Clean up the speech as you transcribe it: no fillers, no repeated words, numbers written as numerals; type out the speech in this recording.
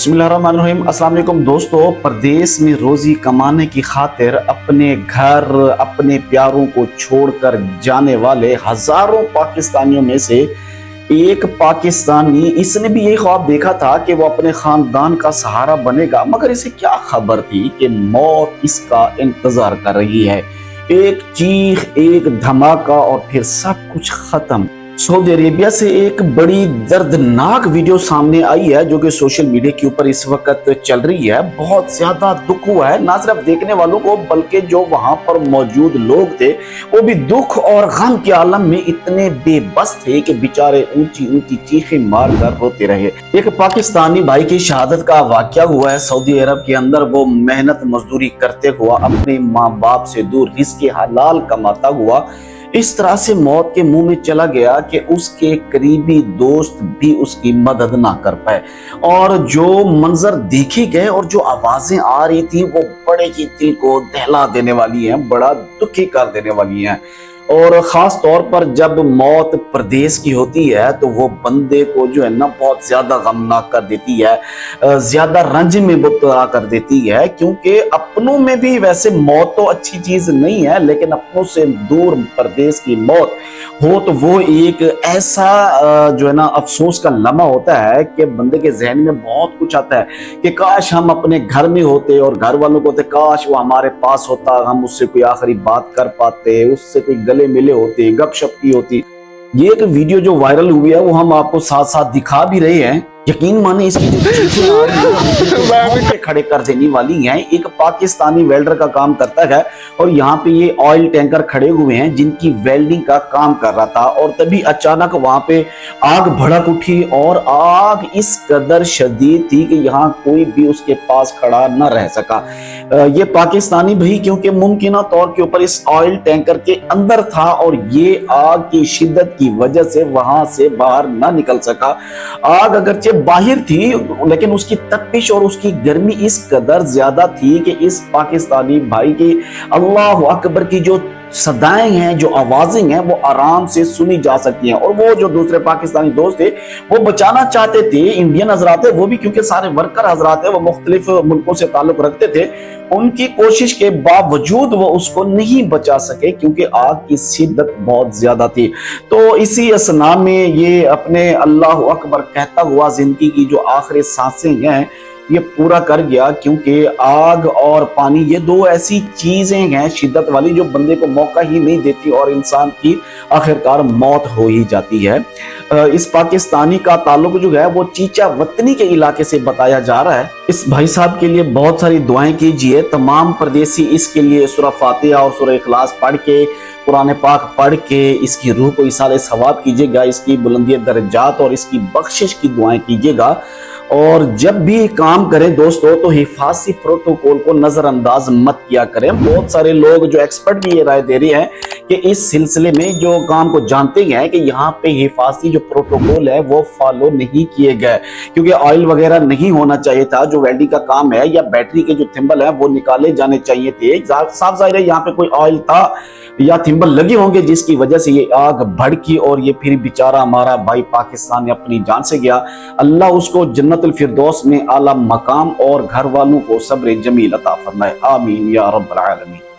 بسم اللہ الرحمن الرحیم۔ السلام علیکم دوستو، پردیس میں روزی کمانے کی خاطر اپنے گھر اپنے پیاروں کو چھوڑ کر جانے والے ہزاروں پاکستانیوں میں سے ایک پاکستانی، اس نے بھی یہی خواب دیکھا تھا کہ وہ اپنے خاندان کا سہارا بنے گا، مگر اسے کیا خبر تھی کہ موت اس کا انتظار کر رہی ہے۔ ایک چیخ، ایک دھماکہ اور پھر سب کچھ ختم۔ سعودی عربیہ سے ایک بڑی دردناک ویڈیو سامنے آئی ہے جو کہ سوشل میڈیا کے اوپر اس وقت چل رہی ہے۔ بہت زیادہ دکھ ہوا ہے، نہ صرف دیکھنے والوں کو بلکہ جو وہاں پر موجود لوگ تھے وہ بھی دکھ اور غم کے عالم میں اتنے بے بس تھے کہ بیچارے اونچی اونچی چیخیں مار کر روتے رہے۔ ایک پاکستانی بھائی کی شہادت کا واقعہ ہوا ہے سعودی عرب کے اندر۔ وہ محنت مزدوری کرتے ہوا اپنے ماں باپ سے دور رزق حلال کماتا ہوا اس طرح سے موت کے منہ میں چلا گیا کہ اس کے قریبی دوست بھی اس کی مدد نہ کر پائے، اور جو منظر دیکھے گئے اور جو آوازیں آ رہی تھی وہ بڑے ہی دل کو دہلا دینے والی ہیں، بڑا دکھی کر دینے والی ہیں۔ اور خاص طور پر جب موت پردیس کی ہوتی ہے تو وہ بندے کو جو ہے نا بہت زیادہ غمناک کر دیتی ہے، زیادہ رنج میں مبتلا کر دیتی ہے، کیونکہ اپنوں میں بھی ویسے موت تو اچھی چیز نہیں ہے، لیکن اپنوں سے دور پردیس کی موت ہو تو وہ ایک ایسا جو ہے نا افسوس کا لمحہ ہوتا ہے کہ بندے کے ذہن میں بہت کچھ آتا ہے کہ کاش ہم اپنے گھر میں ہوتے اور گھر والوں کو ہوتے، کاش وہ ہمارے پاس ہوتا، ہم اس سے کوئی آخری بات کر پاتے، اس سے کوئی گلے ملے ہوتے، گپ شپ کی ہوتی۔ یہ ایک ویڈیو جو وائرل ہوئی ہے وہ ہم آپ کو ساتھ ساتھ دکھا بھی رہے ہیں۔ یقین مانے اس کی جو چیزیں آ رہی ہیں کھڑے کر دینے والی ہیں۔ ایک پاکستانی ویلڈر کا کام کرتا ہے اور یہاں پہ یہ آئل ٹینکر کھڑے ہوئے ہیں جن کی ویلڈنگ کا کام کر رہا تھا، اور تبھی اچانک وہاں پہ آگ بھڑک اٹھی، اور آگ اس قدر شدید تھی کہ یہاں کوئی بھی اس کے پاس کھڑا نہ رہ سکا۔ یہ پاکستانی بھائی کیونکہ ممکنہ طور کے اوپر اس آئل ٹینکر کے اندر تھا اور یہ آگ کی شدت کی وجہ سے وہاں سے باہر نہ نکل سکا۔ آگ اگرچہ باہر تھی لیکن اس کی تپش اور اس کی گرمی اس قدر زیادہ تھی کہ اس پاکستانی بھائی کی اللہ اکبر کی جو صدائیں ہیں، جو آوازیں ہیں، وہ آرام سے سنی جا سکتی ہیں۔ اور وہ جو دوسرے پاکستانی دوست تھے وہ بچانا چاہتے تھے، انڈین حضرات تھے وہ بھی، کیونکہ سارے ورکر حضرات ہیں، وہ مختلف ملکوں سے تعلق رکھتے تھے، ان کی کوشش کے باوجود وہ اس کو نہیں بچا سکے کیونکہ آگ کی شدت بہت زیادہ تھی۔ تو اسی اثناء میں یہ اپنے اللہ اکبر کہتا ہوا زندگی کی جو آخری سانسیں ہیں یہ پورا کر گیا، کیونکہ آگ اور پانی یہ دو ایسی چیزیں ہیں شدت والی جو بندے کو موقع ہی نہیں دیتی اور انسان کی آخرکار موت ہو ہی جاتی ہے۔ اس پاکستانی کا تعلق جو ہے وہ چیچا وطنی کے علاقے سے بتایا جا رہا ہے۔ اس بھائی صاحب کے لیے بہت ساری دعائیں کیجئے، تمام پردیسی اس کے لیے سورہ فاتحہ اور سورہ اخلاص پڑھ کے، قرآن پاک پڑھ کے اس کی روح کو ایصال ثواب کیجئے گا، اس کی بلندی درجات اور اس کی بخشش کی دعائیں کیجئے گا۔ اور جب بھی کام کریں دوستو تو حفاظتی پروٹوکول کو نظر انداز مت کیا کریں۔ بہت سارے لوگ جو ایکسپرٹ بھی یہ رائے دے رہے ہیں کہ اس سلسلے میں جو کام کو جانتے ہیں کہ یہاں پہ حفاظتی جو پروٹوکول ہے وہ فالو نہیں کیے گئے، کیونکہ آئل وغیرہ نہیں ہونا چاہیے تھا۔ جو ویلڈنگ کا کام ہے یا بیٹری کے جو تھمبل ہیں وہ نکالے جانے چاہیے تھے۔ صاف ظاہر ہے یہاں پہ کوئی آئل تھا یا تھمبل لگے ہوں گے جس کی وجہ سے یہ آگ بھڑکی اور یہ پھر بیچارہ ہمارا بھائی پاکستان اپنی جان سے گیا۔ اللہ اس کو جنت الفردوس میں اعلیٰ مقام اور گھر والوں کو صبر جمیل عطا فرمائے، آمین یا رب العالمین۔